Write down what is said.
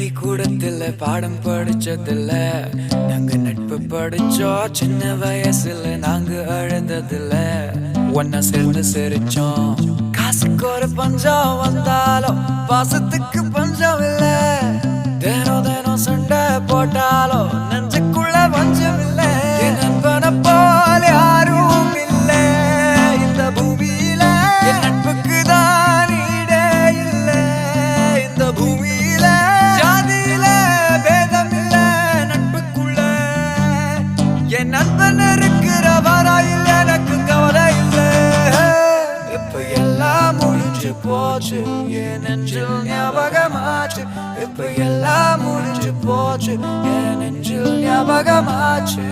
பள்ளிக்கூடத்துல பாடம் படிச்சதில்ல, நாங்க நட்பு படிச்சோம். சின்ன வயசுல நாங்க அழுததில்ல, ஒன்னா சேர்ந்து சிரிச்சோம். காசுக்கு ஒரு பஞ்சம் வந்தாலும் பாசத்துக்கு பஞ்சம் இல்ல. தினம் தினம் சண்டை போட்டாலும் நெஞ்சுக்குள்ள பஞ்சம் இல்ல. என் நண்பனை போல யாரும் இல்ல இந்த பூமியில. என் நட்புக்கு தான் ஈடே இல்ல இந்த பூமியில. ஜாதியில பேதம் இல்ல நட்புக்குள்ள. என் நண்பன் இருக்கிற வரையில் எனக்கு கவலை இல்ல. இப்ப எல்லாம் முடிஞ்சு போச்சு, என் நெஞ்சில் ஞாபகமாச்சு. இப்ப எல்லாம் முடிஞ்சு போச்சு, என் நெஞ்சில் ஞாபகமாச்சு.